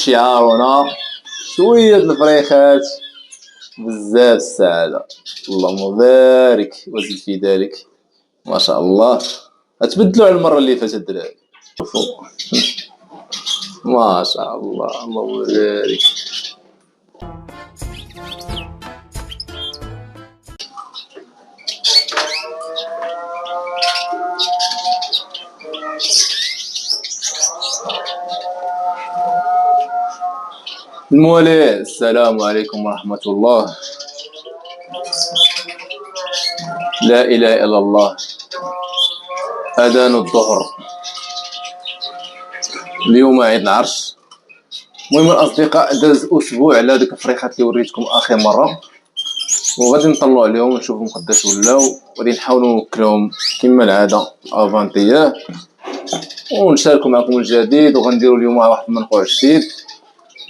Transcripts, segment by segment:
شعارنا شوية الفريخات بزاف السعادة. اللهم بارك وزد في ذلك. ما شاء الله اتبدلوا على المرة اللي فاتت الدراري. شوفوا ما شاء الله اللهم بارك. الموالي السلام عليكم ورحمة الله. لا إله إلا الله. أذان الظهر. اليوم عيد العرش. المهم الأصدقاء داز أسبوع على ديك الفريخات اللي وريتكم آخر مرة، وغادي نطلعوا عليهم ونشوفهم قداش ولاو، وغادي نحاولوا نوكلوهم كما العادة افانتياه، ونشاركوا معكم الجديد. وغنديروا اليوم واحد المنقوع جديد.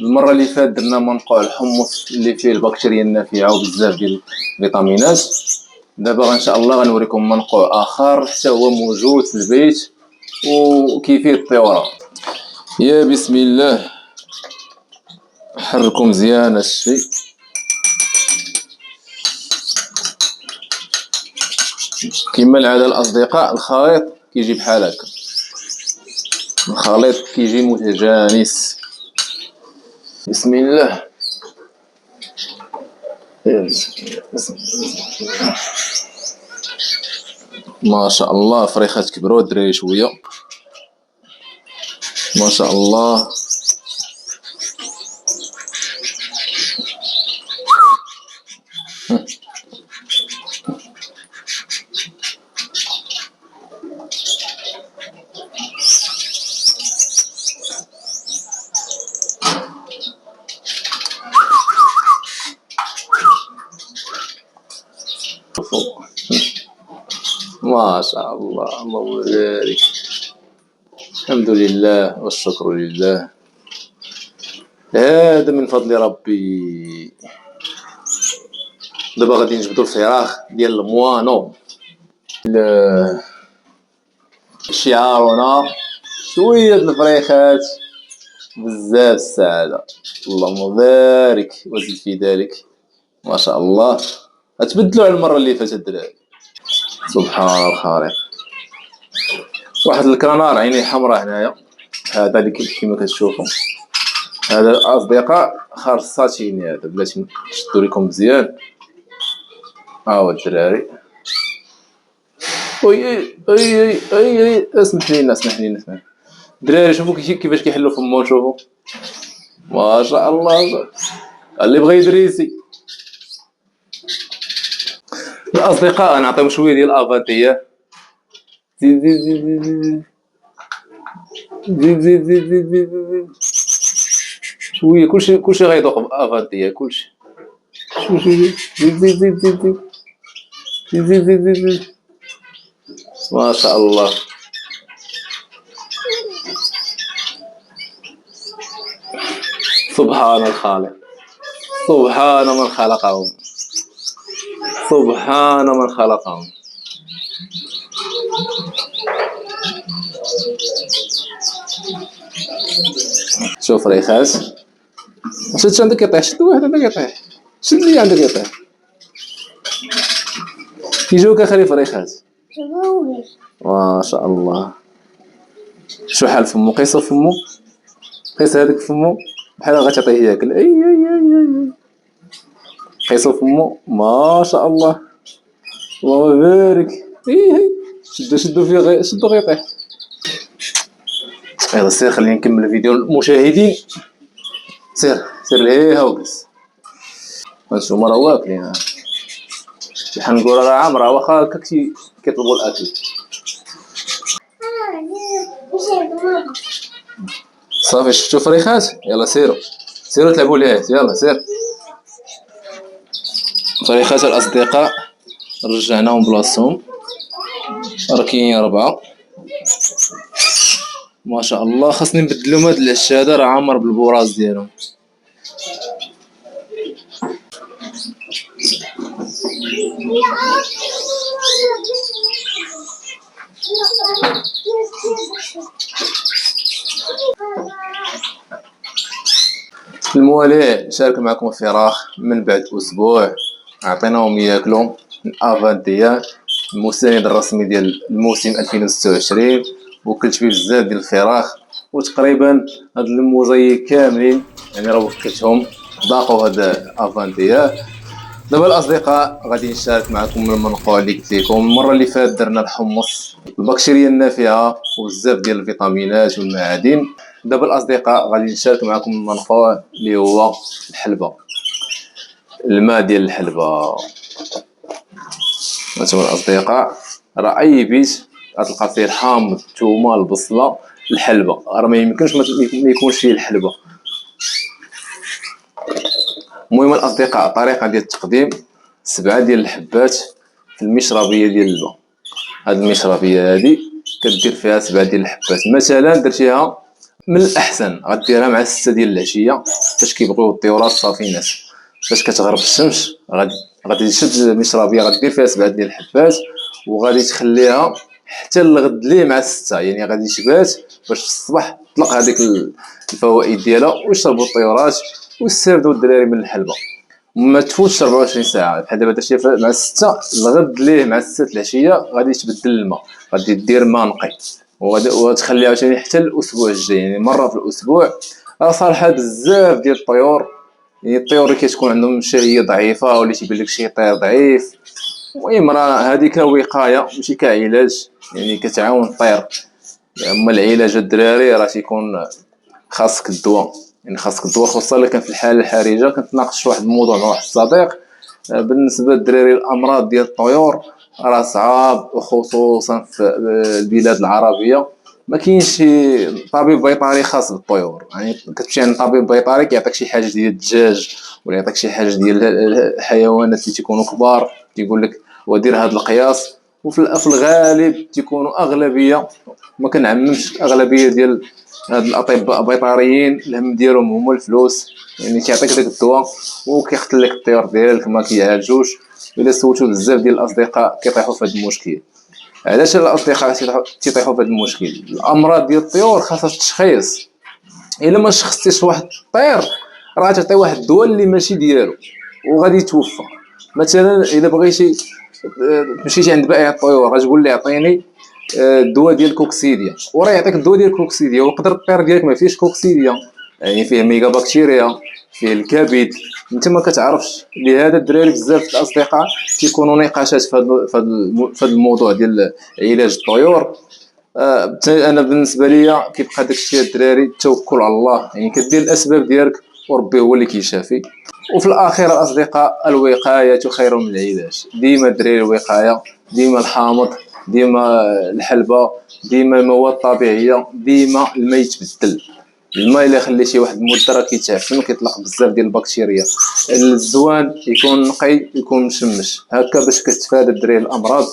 المرة اللي فاتت درنا منقوع الحمص اللي فيه البكتيريا النافعة وبزاف ديال الفيتامينات. دابا ان شاء الله غنوريكم منقوع اخر حتى هو موجود في البيت وكيفيه الطيوره. يا بسم الله، حركم مزيان الشيء. كما العاده الاصدقاء الخليط كيجي بحال هكا، الخليط كيجي متجانس. بسم الله. ما شاء الله فريخات كبروا الدراري شويه ما شاء الله. ما شاء الله اللهم بارك. الحمد لله والشكر لله، هذا من فضل ربي. دابا غادي نجبدوا الفراخ ديال الموانو. شعارنا شوية الفريخات بزاف السعادة. اللهم بارك وزد في ذلك. ما شاء الله اتبدلوا على المرة اللي فاتت الدراري. سبحان الخالق. واحد الكرنار عينيه حمراء هنايا، هذا اللي كيما كتشوفوا، هذا اصدقاء خرصاتيني. هذا بلاتي نشدو لكم مزيان. ها هو الدراري. اي اي اي اي اي اسمح لينا اسمح لينا الدراري شوفوا كيفاش كيحلوا فمو. شوفوا ما شاء الله اللي بغى يدريسي. الاصدقاء نعطيهم شويه ديال الافاتيه. زيد زيد زيد زيد زيد زيد زيد زيد زيد شويه. كلشي غيذوق بافاتيه كلشي. شويه زيد زيد زيد زيد زيد زيد زيد زيد زيد. ما شاء الله. سبحان الخالق. سبحان من خلقهم. سبحان من خلقهم. شوف ريخات. شد عندك يطيح، شد واحد عندك يطيح، شد لي عندك يطيح. كيجيوك اخري فريخات. ما شاء الله. شو حال فمو؟ قيسو فمو، قيس هذاك فمو بحال غتعطيه ياكل. اي اي اي اي قيسو فمو. ما شاء الله اللهم بارك. اي شدو فيه شدو غيطيح. يلا سير خلينا نكمل الفيديو المشاهدين. سير لهيها وجلس. هانتوما راه واكلين، بحال نقول راه عامره واخا هكاك كيطلبوا الاكل. صافي شفتوا فريخات. يلا سيروا تلعبوا ليه. يلا سير. فريخات الاصدقاء رجعناهم بلاصتهم، راه كاينين 4. ما شاء الله. خاصني نبدلهم هاد العش هذا، راه عامر بالبراز ديالهم. في الموالي شارك معكم الفراخ من بعد اسبوع، عطيناهم ياكلوا افانتيا المساند الرسمي ديال الموسم 2026، وكلت فيه بزاف ديال الفراخ، وتقريبا هاد الموزايك كاملين يعني راه وكلتهم ذاقوا هاد افانتيا. دابا الاصدقاء غادي نشارك معكم من المنقوع اللي قلت لكم المره اللي فاتت. درنا الحمص، البكتيريا النافعه وبزاف ديال الفيتامينات والمعادن. دابا الاصدقاء غادي نشارك معكم المنقوع اللي هو الحلبه، الماء ديال الحلبه. هانتوما الاصدقاء، راه اي بيت غتلقى فيه الحامض، الثومه، البصله، الحلبه، راه ما يمكنش ما يكونش فيه الحلبه. المهم الاصدقاء، الطريقه ديال التقديم: 7 ديال الحبات في المشربيه ديال الماء. هاد المشربيه هادي كدير فيها 7 ديال الحبات. مثلا درتيها من الاحسن غديرها مع 6 ديال العشيه فاش كيبغيو الطيورات صافينات. فاش كتغرب الشمس غادي تشد المشربيه، غدير فيها 7 ديال الحبات وغادي تخليها حتى الغد ليه مع 6، يعني غادي تبات باش في الصباح تطلق هذيك الفوائد ديالها ويشربوا الطيورات ويستافدوا الدراري من الحلبه. ما تفوتش 24 ساعه، بحال دابا درتيها مع 6 الغد ليه مع 6 العشيه غادي تبدل الماء، غادي دير ماء نقي وتخليها عاوتاني حتى الاسبوع الجاي، يعني مره في الاسبوع. راه صالحه بزاف ديال الطيور، يعني الطيور اللي كتكون عندهم شهيه ضعيفه ولا تيبان لك شي طير ضعيف. المهم راه هذيك وقايه ماشي كعلاج، يعني كتعاون الطير. اما العلاج الدراري راه تيكون خاصك الدواء، يعني خاصك الدواء، خصوصا الا كان في الحاله الحرجه. كنت ناقشت واحد الموضوع مع واحد الصديق بالنسبه للدراري، الامراض ديال الطيور راه صعاب، وخصوصا في البلاد العربيه ما كاينش شي طبيب بيطري خاص بالطيور. يعني كتمشي عند طبيب بيطري كيعطيك شي حاجه ديال الدجاج ولا يعطيك شي حاجه ديال الحيوانات اللي تيكونوا كبار، تيقول لك ودير هذا القياس. وفي الغالب تيكونوا اغلبيه، ما كنعممش، اغلبيه ديال هاد الاطباء البيطريين الهم ديالهم هما الفلوس، يعني كيعطيك داك الدواء وكيقتل لك الطيور ديالك، ما كيعالجوش. الا سولتو بزاف ديال الاصدقاء كيطيحوا في هذا المشكل. علاش الاصدقاء تيطيحوا في هذا المشكل؟ الامراض ديال الطيور خاصها التشخيص. الا ما شخصتيش واحد الطير راه تعطي واحد الدواء اللي ماشي ديالو وغادي يتوفى. مثلا الا بغيتي مشيتي عند بائع الطيور غتقول ليه عطيني الدواء ديال كوكسيديا، وراه يعطيك الدواء ديال كوكسيديا ويقدر الطير ديالك ما فيهش كوكسيديا، يعني فيه ميغا بكتيريا، فيه الكبد، انت ما كتعرفش. لهذا الدراري بزاف الاصدقاء كيكونوا نقاشات في هذا الموضوع ديال علاج الطيور. انا بالنسبه ليا كيبقى داكشي الدراري التوكل على الله، يعني كدير الاسباب ديالك وربي هو اللي كيشافي. وفي الاخير الاصدقاء، الوقايه خير من العلاج. ديما الدراري الوقايه، ديما الحامض، ديما الحلبه، ديما المواد الطبيعيه، ديما الماء يتبدل. الماء الا خليتيه واحد المده راه كيتعفن وكيطلق بزاف ديال البكتيريا. الزوان يكون نقي، يكون مشمش هكا باش كتفادى الدراري الامراض.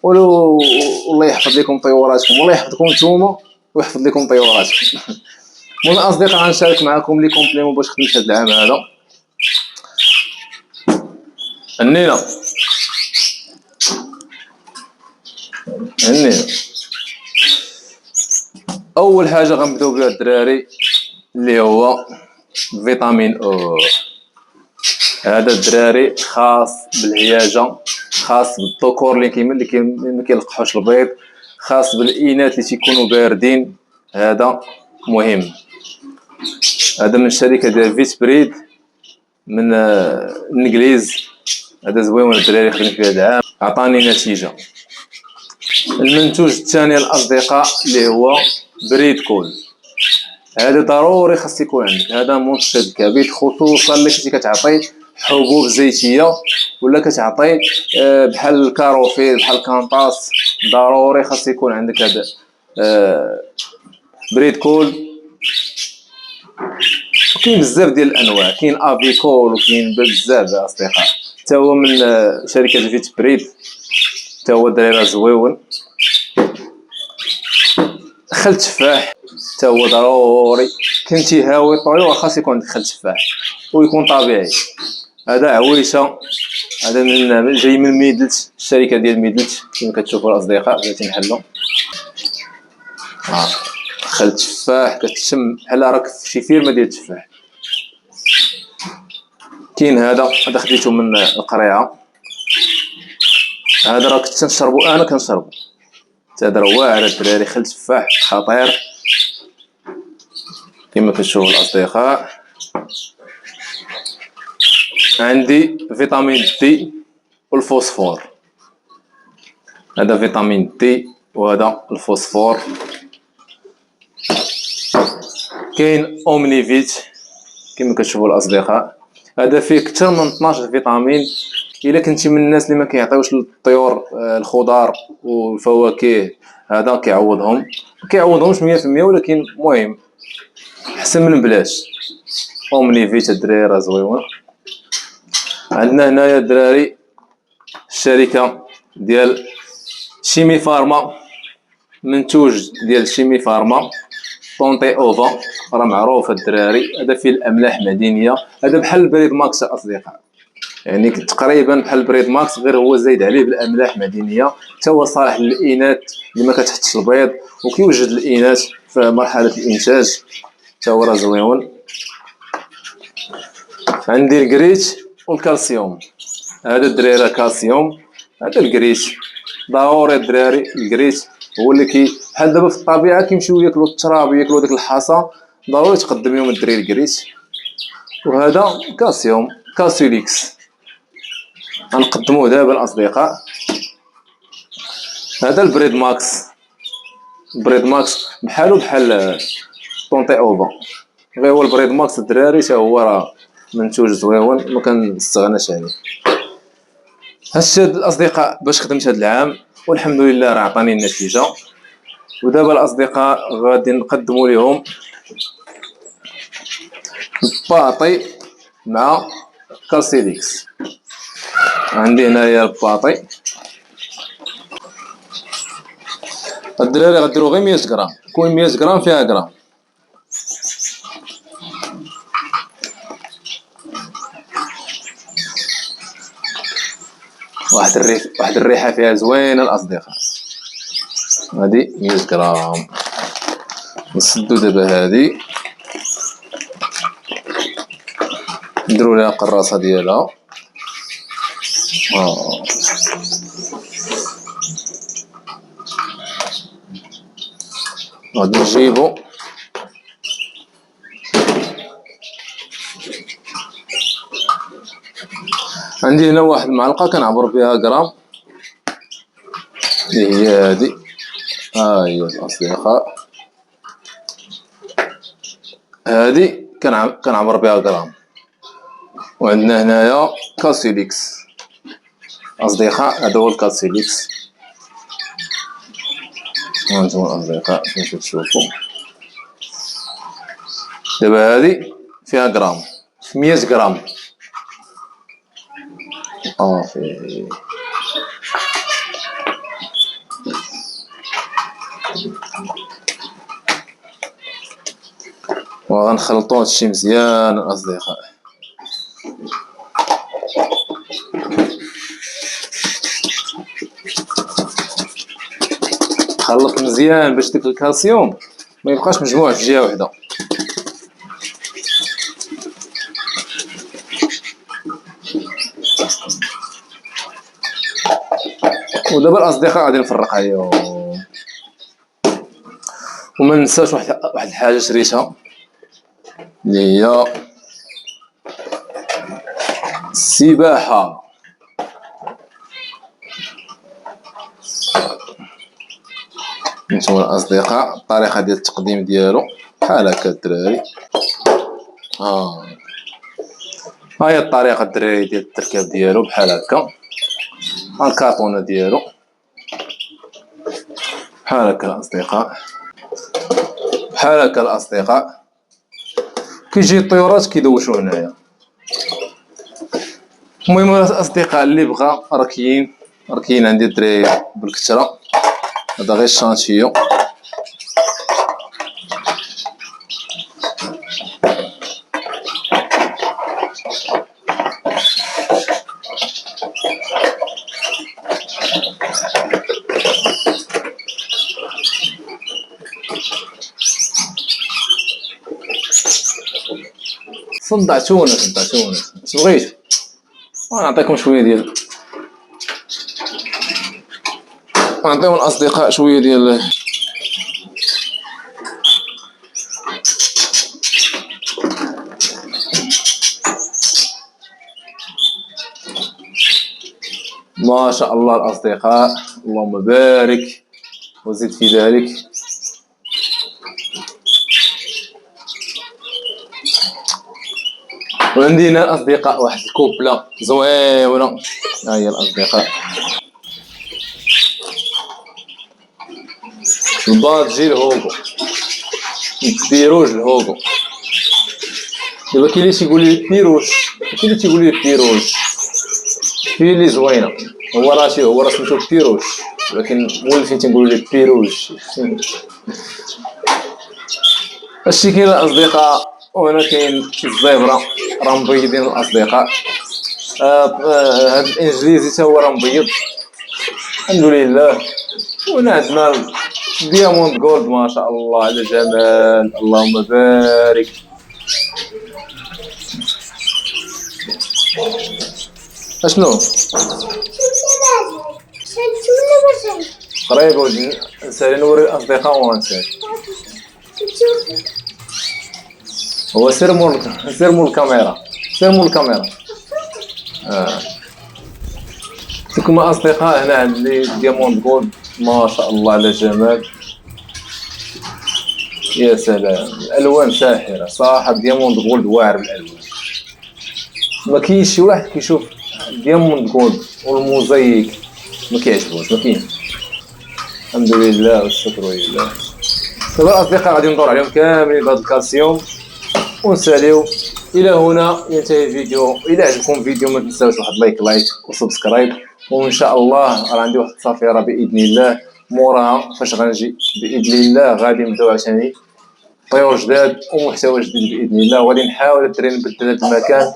ولو والله يحفظ لكم طيوراتكم، والله يحفظكم نتوما ويحفظ لكم طيوراتكم. المهم اصدقاء، غنشارك معكم لي كومبليمون باش خدمت هذا العام هذا. هنينا هنينا. اول حاجه غنبداو بها الدراري اللي هو فيتامين او. هذا الدراري خاص بالعياجه، خاص بالذكور اللي ما كيلقحوش البيض، خاص بالاناث اللي تيكونوا باردين. هذا مهم. هذا من شركه ديال فيت بريد من الانجليز. هذا زوين الدراري خدمت فيه هذا العام، عطاني نتيجه. المنتوج الثاني الاصدقاء اللي هو بريد كول. هذا ضروري خاص يكون عندك، هذا منشط الكبد، خصوصا اللي كنتي كتعطي حبوب زيتيه ولا كتعطي بحال الكاروفيل بحال الكانطاس، ضروري خاص يكون عندك هذا بريد كول. وكاين بزاف ديال الانواع، كاين افيكول وكاين بزاف اصدقاء، حتى هو من شركه فيت بريد، حتى هو الدراري زويون. خل تفاح حتى هو ضروري، كنتي هاوي طيور خاص يكون عندك خل تفاح ويكون طبيعي. هذا عويشه، هذا من جاي من ميدلت، الشركه ديال ميدلت كما كتشوفوا الاصدقاء بغيتي نحلو. خل تفاح كتشم بحال راك في شي فيرما ديال التفاح. كاين هذا خديته من القريعه، هذا راه كنت تنشربو انا كنشربو، هذا راه واعر الدراري، خل تفاح خطير كما كتشوفوا الاصدقاء. عندي فيتامين دي والفوسفور، هذا فيتامين دي وهذا الفوسفور. كاين اومنيفيت كما كتشوفوا الاصدقاء، هذا فيه اكثر من 12 فيتامين. الا كنتي من الناس اللي ما كيعطيوش للطيور الخضار والفواكه، هذا كيعوضهمش 100%، ولكن المهم احسن من بلاش. اومنيفيت الدراري راه زويون. عندنا هنايا الدراري الشركه ديال شيمي فارما، منتوج ديال شيمي فارما طونطي اوفا، راه معروف الدراري. هذا فيه الاملاح معدنيه، هذا بحال البريد ماكس اصدقاء، يعني تقريبا بحال البريد ماكس، غير هو زايد عليه بالاملاح معدنيه. حتى هو صالح للاناث اللي ما كتحطش البيض، وكيوجد الاناث في مرحله الانتاج، حتى هو راه زويون. عندي الكريت والكالسيوم، هذا الدراري كالسيوم، هذا الكريت ضروري الدراري. الكريت هو اللي بحال دابا في الطبيعه كيمشيو ياكلوا التراب وياكلوا ديك الحصى، ضروري تقدم لهم الدراري الكريت. وهذا كالسيوم كالسيليكس، غنقدموه دابا الاصدقاء. هذا البريد ماكس، البريد ماكس بحالو بحال طونطي اوفا، غير هو البريد ماكس الدراري حتى هو راه منتوج زويون ما كنستغناش عليه. هادشي الاصدقاء باش خدمت هاد العام، والحمد لله راه عطاني النتيجه. ودابا الاصدقاء غادي نقدموا لهم الباطي مع كالسيليكس. عندي هنايا الباطي، الدراري غديروا غير 100 غرام، كل 100 غرام فيها غرام. واحد الريحه فيها زوينه الاصدقاء. هادي 100 غرام، نسدو دابا هادي، نديرو ليها قراصه ديالها. غادي نجيبو عندي هنا واحد المعلقه كنعبر بها غرام، اللي هي هادي. ها هي الاصدقاء، هادي كنعبر بها غرام. وعندنا هنايا كالسيليكس اصدقاء، هذا هو الكالسيليكس. هانتوما الاصدقاء كيف تشوفوا دابا هادي فيها غرام، 100 غرام. في وغنخلطو هادشي مزيان الاصدقاء. خلط مزيان باش ديك الكالسيوم ما يبقاش مجموع في جهه واحده. ودابا الاصدقاء غادي نفرق عليهم. وما ننساش واحد الحاجه شريتها، اللي هي السباحه. نتوما الاصدقاء الطريقه ديال التقديم ديالو بحال هكا الدراري. ها هي الطريقه الدراري ديال التركيب ديالو بحال هكا. الكارطونه ديالو بحال هكا الاصدقاء، بحال هكا الاصدقاء. كيجي الطيورات كيدوشو هنايا. المهم الاصدقاء اللي بغى راه كاين عندي الدراري بالكثره. هذا غير الشانتيو. صدعتونا. اش بغيت نعطيكم شويه ديال نعطيو الاصدقاء شويه ديال ما شاء الله الاصدقاء، اللهم بارك وزد في ذلك. وعندي هنا الاصدقاء واحد الكوبله زوينه، ها هي الاصدقاء. البادجي الهوغو، البيروج الهوغو. دابا كاين اللي تيقول لي البيروش، كاين اللي تيقول لي البيروج، هي اللي زوينه. هو راه سميتو بيروش، ولكن مولفين تنقولوا ليه بيروج. هادشي كاين الاصدقاء. وهنا كاين الزبره، راه مبيضين الاصدقاء. هاد الانجليزي تا هو راه مبيض الحمد لله. وهنا عندنا دياموند جولد، ما شاء الله على جمال، اللهم بارك. اشنو قريب نسالي نوري الاصدقاء ونسال. هو سير مول الكاميرا، سير مول الكاميرا. فيكم اصدقاء، هنا عندي دياموند جولد، ما شاء الله على جمال. يا سلام، الالوان ساحره صاحب. دياموند جولد واعر بالالوان، ما كاينش شي واحد كيشوف دياموند جولد والموزايك ما كيعجبوش، ما كاين. الحمد لله والشكر لله. دابا الاصدقاء غادي ندور عليهم كاملين بهذا الكالسيوم ونساليو. الى هنا ينتهي الفيديو. الى عجبكم الفيديو ما تنساوش واحد لايك وسبسكرايب. وان شاء الله راه عندي واحد الصافره باذن الله، موراها فاش غنجي باذن الله غادي نبداو عشان طيور جداد ومحتوى جديد باذن الله. وغادي نحاول الدراري نبدل هذا المكان.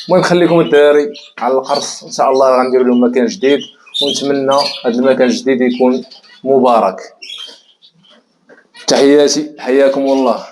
المهم خليكم الدراري على القرص، ان شاء الله غندير لهم مكان جديد، ونتمنى هذا المكان الجديد يكون مبارك. تحياتي، حياكم الله.